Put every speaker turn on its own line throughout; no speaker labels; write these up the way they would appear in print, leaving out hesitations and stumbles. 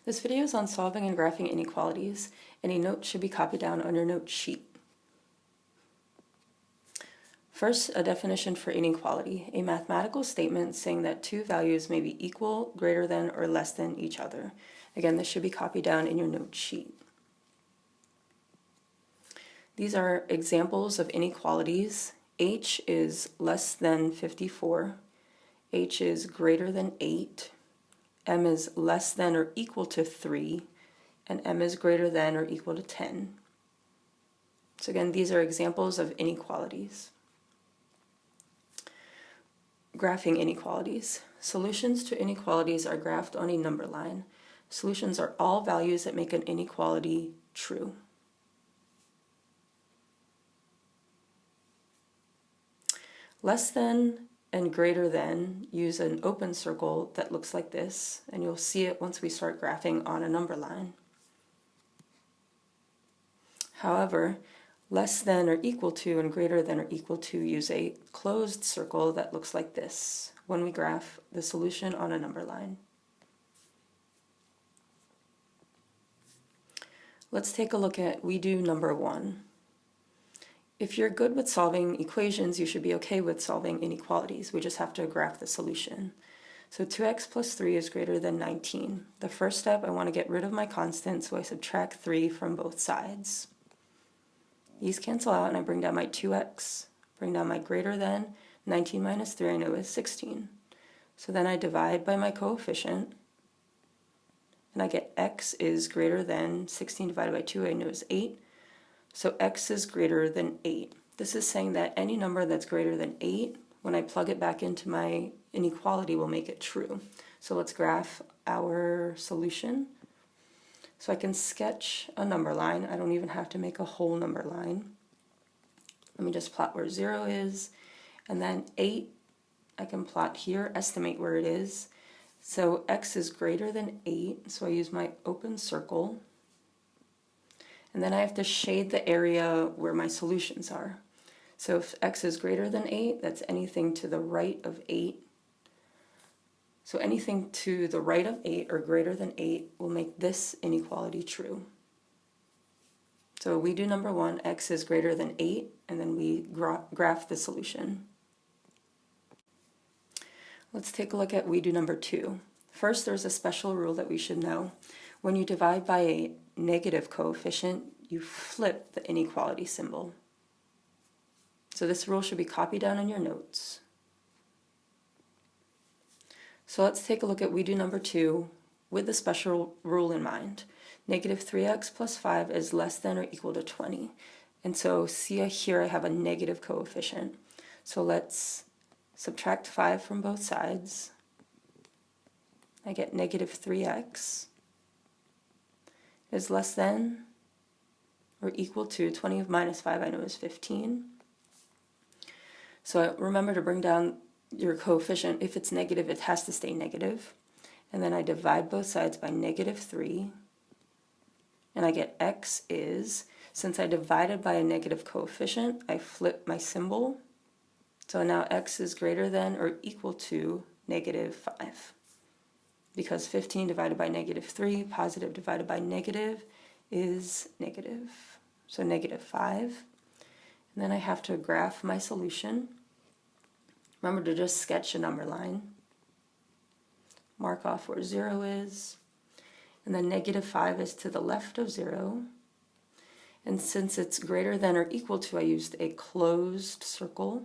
This video is on solving and graphing inequalities. Any notes should be copied down on your note sheet. First, a definition for inequality, a mathematical statement saying that two values may be equal, greater than, or less than each other. Again, this should be copied down in your note sheet. These are examples of inequalities. H is less than 54, H is greater than 8, M is less than or equal to 3, and M is greater than or equal to 10. So again, these are examples of inequalities. Graphing inequalities. Solutions to inequalities are graphed on a number line. Solutions are all values that make an inequality true. Less than and greater than use an open circle that looks like this, and you'll see it once we start graphing on a number line. However, less than or equal to and greater than or equal to use a closed circle that looks like this when we graph the solution on a number line. Let's take a look at we do number 1. If you're good with solving equations, you should be okay with solving inequalities. We just have to graph the solution. So 2x plus 3 is greater than 19. The first step, I want to get rid of my constant, so I subtract 3 from both sides. These cancel out and I bring down my 2x, bring down my greater than, 19 minus 3 I know is 16. So then I divide by my coefficient, and I get x is greater than 16 divided by 2 I know is 8. So x is greater than 8. This is saying that any number that's greater than 8, when I plug it back into my inequality, will make it true. So let's graph our solution. So I can sketch a number line. I don't even have to make a whole number line. Let me just plot where 0 is. And then 8, I can plot here, estimate where it is. So x is greater than 8, so I use my open circle. And then I have to shade the area where my solutions are. So if x is greater than 8, that's anything to the right of 8. So anything to the right of 8 or greater than 8 will make this inequality true. So we do number 1, x is greater than 8, and then we graph the solution. Let's take a look at we do number 2. First, there's a special rule that we should know. When you divide by a negative coefficient, you flip the inequality symbol. So this rule should be copied down in your notes. So let's take a look at we do number 2 with the special rule in mind. Negative 3x plus 5 is less than or equal to 20. And so see here I have a negative coefficient. So let's subtract 5 from both sides. I get negative 3x is less than or equal to 20 minus 5 I know is 15. So remember to bring down your coefficient. If it's negative, it has to stay negative. And then I divide both sides by negative 3. And I get x is, since I divided by a negative coefficient, I flip my symbol. So now x is greater than or equal to negative 5. Because 15 divided by negative 3, positive divided by negative is negative. So negative 5. And then I have to graph my solution. Remember to just sketch a number line. Mark off where 0 is. And then negative 5 is to the left of 0. And since it's greater than or equal to, I used a closed circle.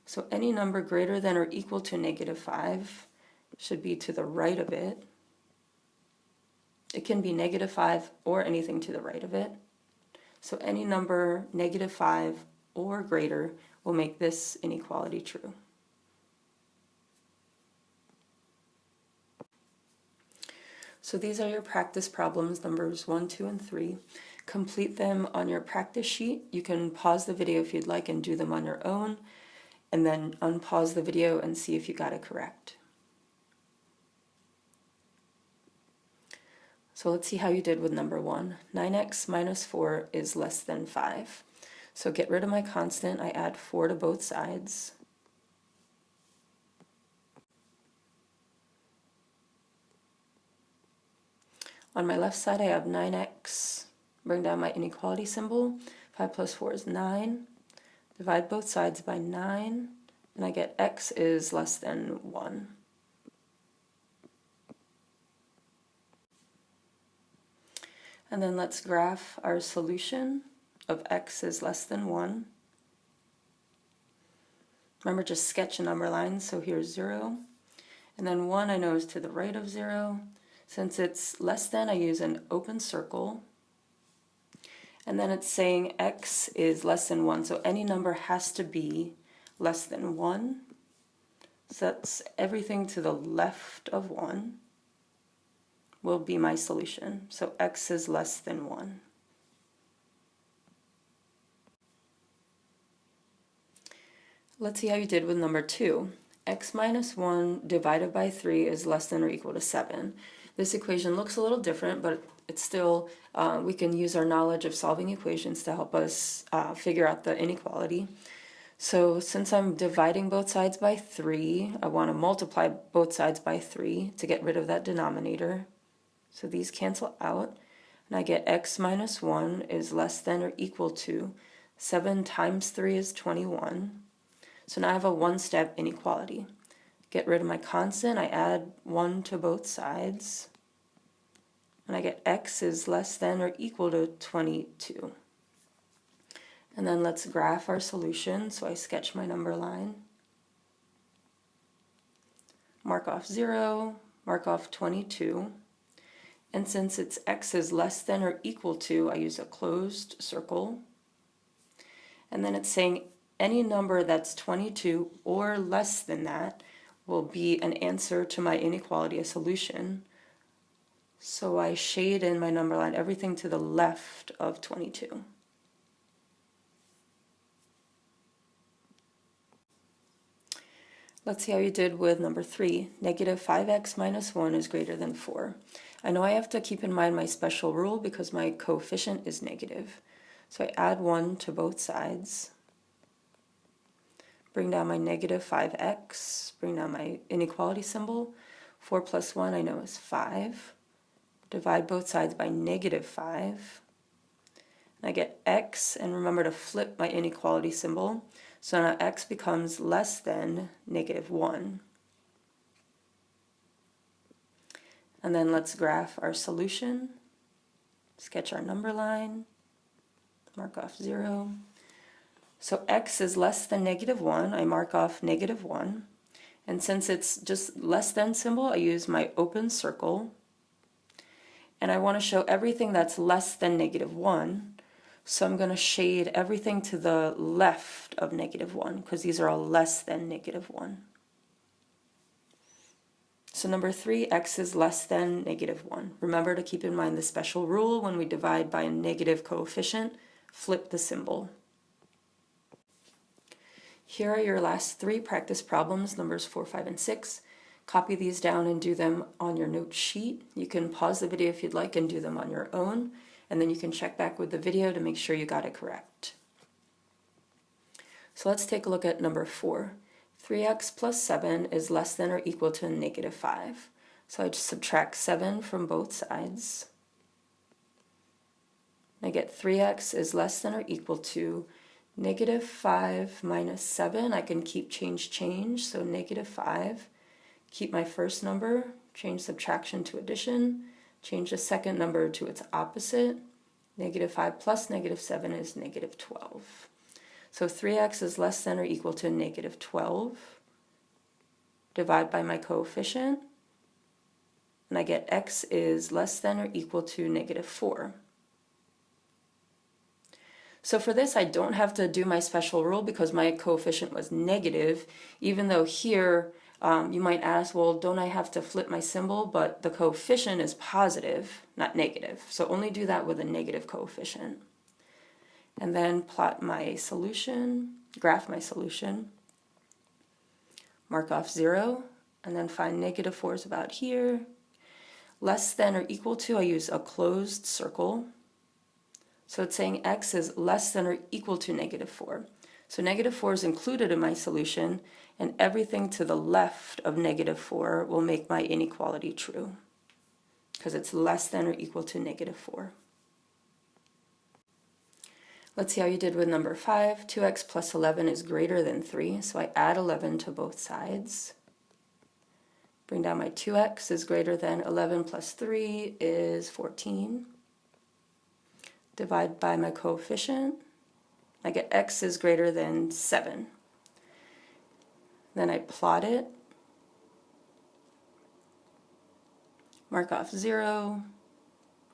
So any number greater than or equal to negative 5 should be to the right of it. It can be negative 5 or anything to the right of it. So any number negative 5 or greater will make this inequality true. So these are your practice problems, numbers 1, 2, and 3. Complete them on your practice sheet. You can pause the video if you'd like and do them on your own, and then unpause the video and see if you got it correct. So let's see how you did with number 1. 9x minus 4 is less than 5. So get rid of my constant. I add 4 to both sides. On my left side I have 9x, bring down my inequality symbol, 5 plus 4 is 9, divide both sides by 9, and I get x is less than 1. And then let's graph our solution of x is less than 1. Remember, just sketch a number line, so here's 0. And then 1 I know is to the right of 0. Since it's less than, I use an open circle. And then it's saying x is less than 1, so any number has to be less than 1. So that's everything to the left of 1 will be my solution. So x is less than 1. Let's see how you did with number 2. X minus 1 divided by 3 is less than or equal to 7. This equation looks a little different, but it's still, we can use our knowledge of solving equations to help us figure out the inequality. So since I'm dividing both sides by 3, I want to multiply both sides by 3 to get rid of that denominator. So these cancel out, and I get x minus 1 is less than or equal to 7 times 3 is 21. So now I have a one-step inequality. Get rid of my constant, I add 1 to both sides, and I get x is less than or equal to 22. And then let's graph our solution. So I sketch my number line, mark off 0, mark off 22, and since it's x is less than or equal to, I use a closed circle, and then it's saying any number that's 22 or less than that will be an answer to my inequality, a solution. So I shade in my number line everything to the left of 22. Let's see how you did with number 3. Negative 5x minus 1 is greater than 4. I know I have to keep in mind my special rule because my coefficient is negative. So I add 1 to both sides. Bring down my negative 5x, bring down my inequality symbol. 4 plus 1 I know is 5. Divide both sides by negative 5. And I get x, and remember to flip my inequality symbol. So now x becomes less than negative 1. And then let's graph our solution. Sketch our number line. Mark off 0. So x is less than negative 1, I mark off negative 1. And since it's just less than symbol, I use my open circle. And I want to show everything that's less than negative 1. So I'm going to shade everything to the left of negative 1, because these are all less than negative 1. So number 3, x is less than negative 1. Remember to keep in mind the special rule when we divide by a negative coefficient, flip the symbol. Here are your last 3 practice problems, numbers 4, 5, and 6. Copy these down and do them on your note sheet. You can pause the video if you'd like and do them on your own, and then you can check back with the video to make sure you got it correct. So let's take a look at number 4. 3x plus 7 is less than or equal to negative 5. So I just subtract 7 from both sides. I get 3x is less than or equal to negative 5 minus 7. I can keep change, so negative 5. Keep my first number, change subtraction to addition, change the second number to its opposite. Negative 5 plus negative 7 is negative 12. So 3x is less than or equal to negative 12. Divide by my coefficient, and I get x is less than or equal to negative 4. So for this, I don't have to do my special rule because my coefficient was negative, even though here you might ask, well, don't I have to flip my symbol? But the coefficient is positive, not negative. So only do that with a negative coefficient. And then plot my solution, graph my solution, mark off 0, and then find negative 4 is about here. Less than or equal to, I use a closed circle. So it's saying x is less than or equal to negative 4. So negative 4 is included in my solution, and everything to the left of negative 4 will make my inequality true. because it's less than or equal to -4. Let's see how you did with number 5. 2x plus 11 is greater than 3, so I add 11 to both sides. Bring down my 2x is greater than 11 plus 3 is 14. Divide by my coefficient. I get x is greater than 7. Then I plot it. Mark off 0.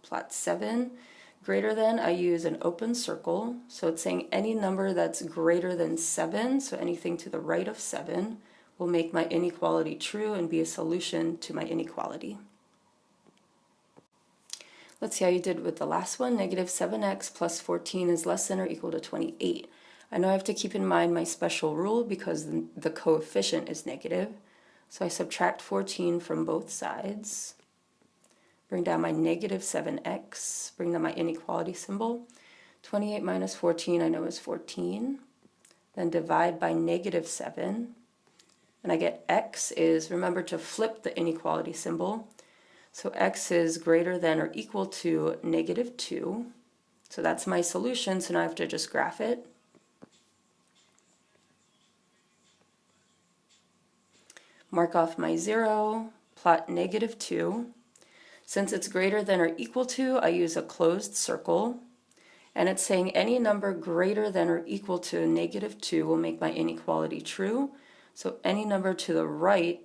Plot 7. Greater than, I use an open circle. So it's saying any number that's greater than 7, so anything to the right of 7, will make my inequality true and be a solution to my inequality. Let's see how you did with the last one. -7x plus 14 is less than or equal to 28. I know I have to keep in mind my special rule because the coefficient is negative. So I subtract 14 from both sides. Bring down my -7x. Bring down my inequality symbol. 28 minus 14 I know is 14. Then divide by -7. And I get x is, remember to flip the inequality symbol. So x is greater than or equal to -2. So that's my solution, so now I have to just graph it. Mark off my 0, plot -2. Since it's greater than or equal to, I use a closed circle. And it's saying any number greater than or equal to -2 will make my inequality true. So any number to the right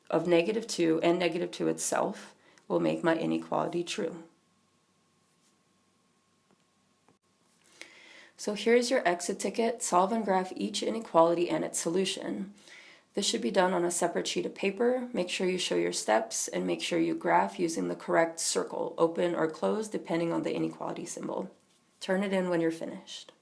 of -2 and -2 itself will make my inequality true. So here's your exit ticket. Solve and graph each inequality and its solution. This should be done on a separate sheet of paper. Make sure you show your steps and make sure you graph using the correct circle, open or closed, depending on the inequality symbol. Turn it in when you're finished.